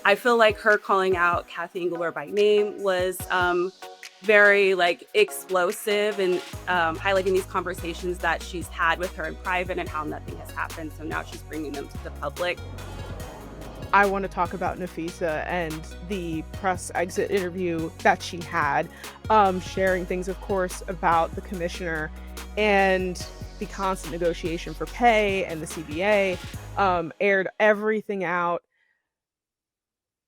I feel like her calling out Cathy Engelbert by name was very explosive and highlighting these conversations that she's had with her in private and how nothing has happened. So now she's bringing them to the public. I want to talk about Napheesa and the press exit interview that she had, sharing things, of course, about the commissioner and the constant negotiation for pay and the CBA, aired everything out.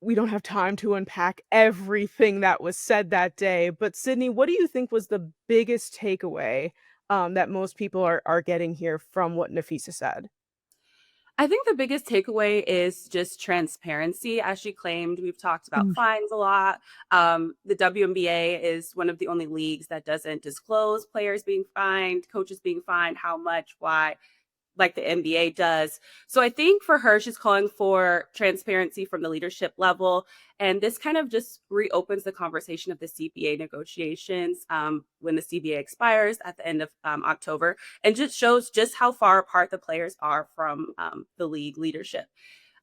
We don't have time to unpack everything that was said that day, but Cydney, what do you think was the biggest takeaway that most people are getting here from what Napheesa said? I think the biggest takeaway is just transparency. As she claimed, we've talked about fines a lot. The WNBA is one of the only leagues that doesn't disclose players being fined, coaches being fined, how much, why, like the NBA does. So I think for her, she's calling for transparency from the leadership level. And this kind of just reopens the conversation of the CBA negotiations when the CBA expires at the end of October, and just shows just how far apart the players are from the league leadership.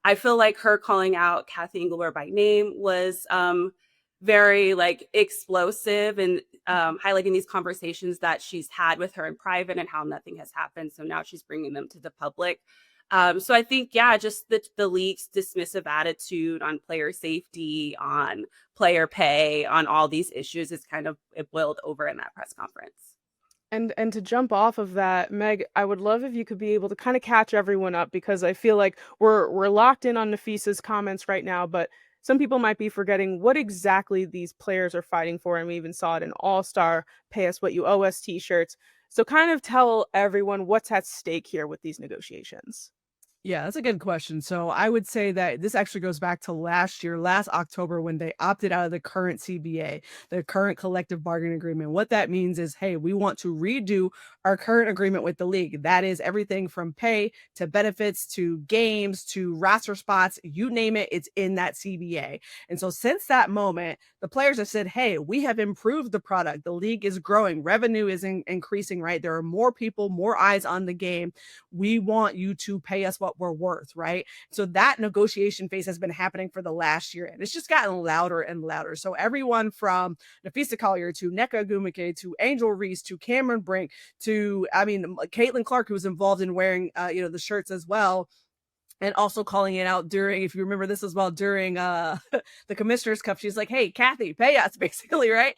I feel like her calling out Cathy Engelbert by name was very explosive and highlighting these conversations that she's had with her in private and how nothing has happened. So now she's bringing them to the public. So I think, yeah, just the league's dismissive attitude on player safety, on player pay, on all these issues is kind of it boiled over in that press conference. And to jump off of that, Meg, I would love if you could be able to kind of catch everyone up because I feel like we're locked in on Napheesa's comments right now, but some people might be forgetting what exactly these players are fighting for. And we even saw it in All-Star Pay Us What You Owe Us t-shirts. So kind of tell everyone what's at stake here with these negotiations. Yeah, that's a good question. So I would say that this actually goes back to last year, last October, when they opted out of the current CBA, the current collective bargaining agreement. What that means is, hey, we want to redo our current agreement with the league. That is everything from pay to benefits to games to roster spots, you name it, it's in that CBA. And so since that moment, the players have said, hey, we have improved the product. The league is growing, revenue is increasing, right? There are more people, more eyes on the game. We want you to pay us what we're worth, right? So that negotiation phase has been happening for the last year, and it's just gotten louder and louder. So everyone from Napheesa Collier to Nneka Ogwumike to Angel Reese to Cameron Brink to, Caitlin Clark, who was involved in wearing, the shirts as well, and also calling it out during, if you remember this as well, during the Commissioner's Cup. She's like, hey, Cathy, pay us, basically, right?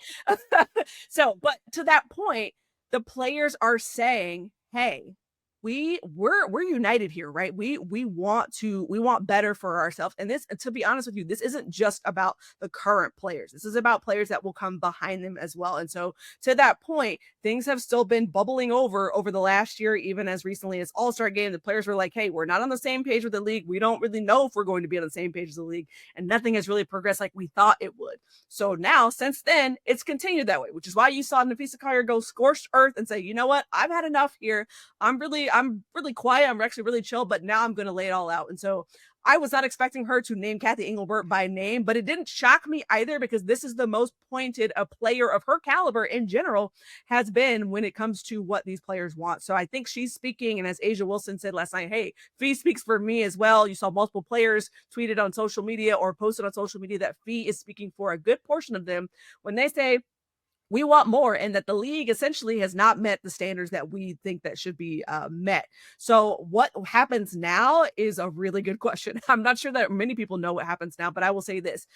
So, but to that point, the players are saying, hey, we're united here, right? We want better for ourselves. And this, to be honest with you, this isn't just about the current players. This is about players that will come behind them as well. And so to that point, things have still been bubbling over the last year, even as recently as All-Star Game. The players were like, hey, we're not on the same page with the league. We don't really know if we're going to be on the same page as the league. And nothing has really progressed like we thought it would. So now, since then, it's continued that way, which is why you saw Napheesa Collier go scorched earth and say, you know what? I've had enough here. I'm really quiet. I'm actually really chill, but now I'm going to lay it all out. And so I was not expecting her to name Cathy Engelbert by name, but it didn't shock me either because this is the most pointed a player of her caliber in general has been when it comes to what these players want. So I think she's speaking. And as Asia Wilson said last night, hey, Fee speaks for me as well. You saw multiple players tweeted on social media or posted on social media that Fee is speaking for a good portion of them when they say, we want more, and that the league essentially has not met the standards that we think that should be met. So what happens now is a really good question. I'm not sure that many people know what happens now, but I will say this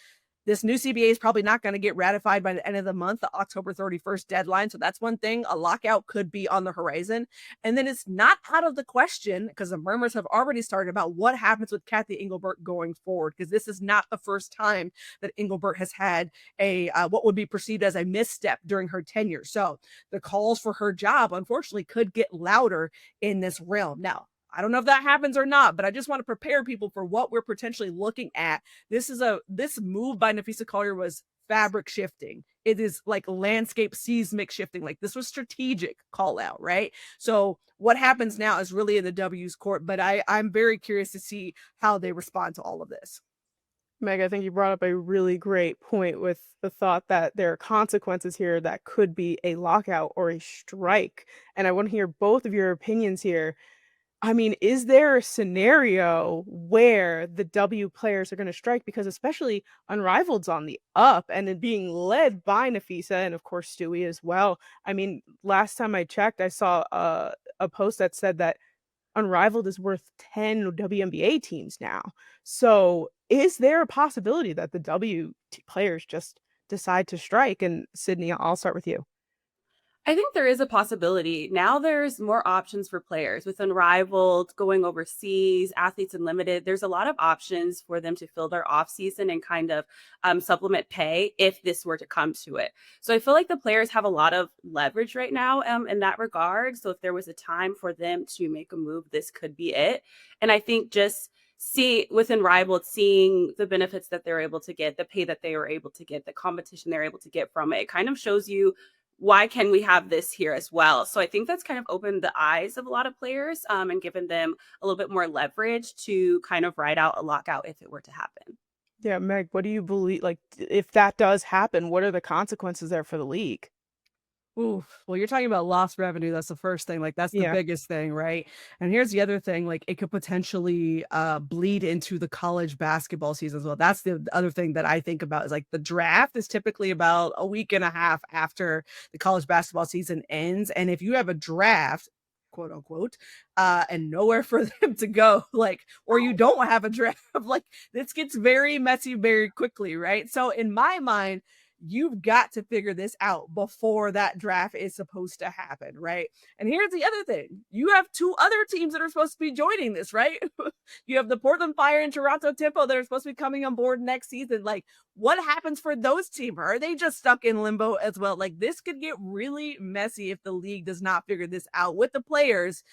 new CBA is probably not going to get ratified by the end of the month, the October 31st deadline. So that's one thing. A lockout could be on the horizon. And then it's not out of the question, because the murmurs have already started about what happens with Cathy Engelbert going forward, because this is not the first time that Engelbert has had a what would be perceived as a misstep during her tenure. So the calls for her job, unfortunately, could get louder in this realm. Now, I don't know if that happens or not, but I just want to prepare people for what we're potentially looking at. This move by Napheesa Collier was fabric shifting. It is like landscape seismic shifting. Like this was strategic call out, right? So what happens now is really in the W's court, but I'm very curious to see how they respond to all of this. Meg, I think you brought up a really great point with the thought that there are consequences here that could be a lockout or a strike. And I want to hear both of your opinions here. I mean, is there a scenario where the W players are going to strike? Because especially Unrivaled's on the up and it being led by Napheesa and of course Stewie as well. I mean, last time I checked, I saw a post that said that Unrivaled is worth 10 WNBA teams now. So is there a possibility that the players just decide to strike? And Cydney, I'll start with you. I think there is a possibility. Now there's more options for players with Unrivaled, going overseas, Athletes Unlimited. There's a lot of options for them to fill their off season and kind of supplement pay if this were to come to it. So I feel like the players have a lot of leverage right now in that regard. So if there was a time for them to make a move, this could be it. And I think just see with Unrivaled, seeing the benefits that they're able to get, the pay that they were able to get, the competition they're able to get from it, it kind of shows you why can we have this here as well? So I think that's kind of opened the eyes of a lot of players and given them a little bit more leverage to kind of ride out a lockout if it were to happen. Yeah, Meg, what do you believe? Like, if that does happen, what are the consequences there for the league? Ooh, well, you're talking about lost revenue. That's the first thing. Like that's the Yeah. biggest thing, right? And here's the other thing, like it could potentially bleed into the college basketball season as well. That's the other thing that I think about is like the draft is typically about a week and a half after the college basketball season ends. And if you have a draft, quote unquote, and nowhere for them to go, like, or you don't have a draft, like this gets very messy very quickly, right? So in my mind, you've got to figure this out before that draft is supposed to happen, right? And here's the other thing. You have two other teams that are supposed to be joining this, right? You have the Portland Fire and Toronto Tempo that are supposed to be coming on board next season. Like, what happens for those teams? Are they just stuck in limbo as well? Like, this could get really messy if the league does not figure this out with the players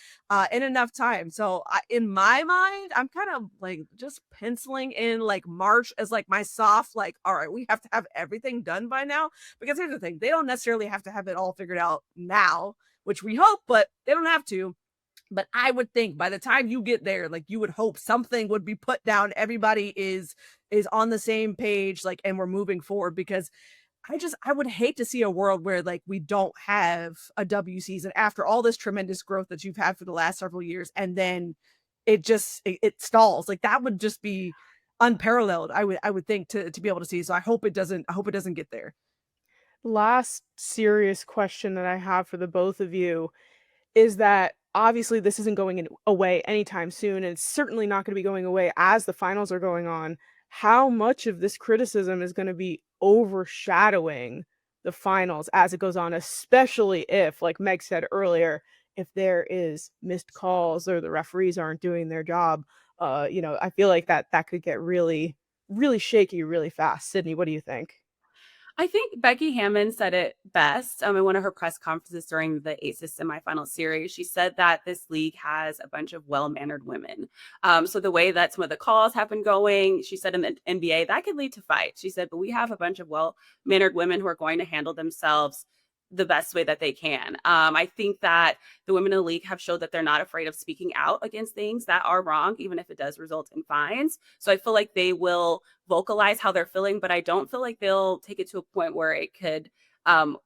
in enough time. So, in my mind, I'm kind of like just penciling in like March as like my soft, like, all right, we have to have everything done by now. Because here's the thing, they don't necessarily have to have it all figured out now, which we hope, but they don't have to. But I would think by the time you get there, like you would hope something would be put down. Everybody is on the same page, like, and we're moving forward because I would hate to see a world where like we don't have a W season after all this tremendous growth that you've had for the last several years, and then it stalls. Like that would just be unparalleled. I would think to be able to see. So I hope it doesn't get there. Last serious question that I have for the both of you is that obviously this isn't going away anytime soon, and it's certainly not going to be going away as the finals are going on. How much of this criticism is going to be overshadowing the finals as it goes on, especially if, like Meg said earlier, if there is missed calls or the referees aren't doing their job? I feel like that could get really, really shaky really fast. Cydney, what do you think? I think Becky Hammond said it best in one of her press conferences during the ACES semifinal series. She said that this league has a bunch of well-mannered women. So the way that some of the calls have been going, she said in the NBA, that could lead to fights. She said, but we have a bunch of well-mannered women who are going to handle themselves the best way that they can. I think that the women in the league have showed that they're not afraid of speaking out against things that are wrong, even if it does result in fines. So I feel like they will vocalize how they're feeling, but I don't feel like they'll take it to a point where it could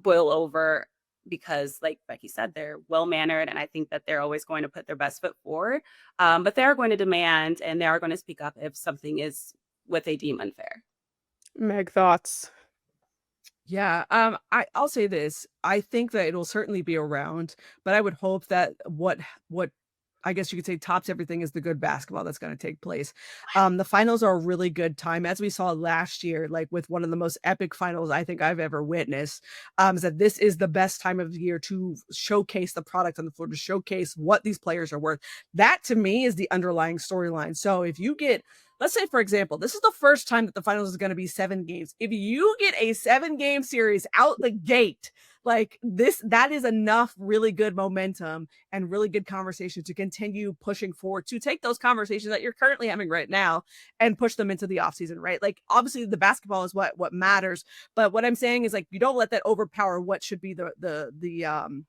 boil over because, like Becky said, they're well mannered. And I think that they're always going to put their best foot forward. But they are going to demand and they are going to speak up if something is what they deem unfair. Meg, thoughts? Yeah, I'll say this. I think that it'll certainly be around, but I would hope that what I guess you could say tops everything is the good basketball that's going to take place. The finals are a really good time, as we saw last year, like with one of the most epic finals I think I've ever witnessed. Is that this is the best time of the year to showcase the product on the floor, to showcase what these players are worth. That to me is the underlying storyline. So if you get, let's say, for example, this is the first time that the finals is going to be 7 games. If you get a 7 game series out the gate, like this, that is enough really good momentum and really good conversation to continue pushing forward, to take those conversations that you're currently having right now and push them into the offseason, right? Like obviously the basketball is what matters, but what I'm saying is like you don't let that overpower what should be the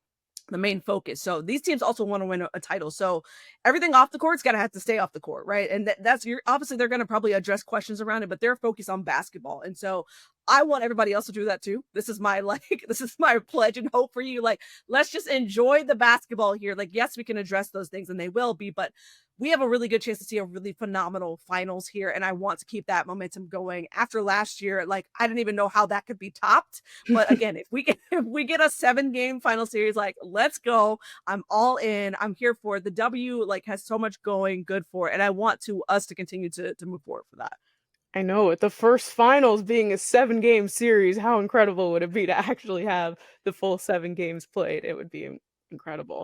main focus. So these teams also want to win a title. So everything off the court's got to have to stay off the court, right? And that's you're obviously they're going to probably address questions around it, but they're focused on basketball. And so I want everybody else to do that too. This is my this is my pledge and hope for you. Like, let's just enjoy the basketball here. Like, yes, we can address those things and they will be, but we have a really good chance to see a really phenomenal finals here. And I want to keep that momentum going. After last year, like, I didn't even know how that could be topped. But again, if we get a 7-game final series, like, let's go. I'm all in. I'm here for it. The W, like, has so much going good for it. And I want us to continue to move forward for that. I know it. The first finals being a 7-game series, how incredible would it be to actually have the full 7 games played? It would be incredible.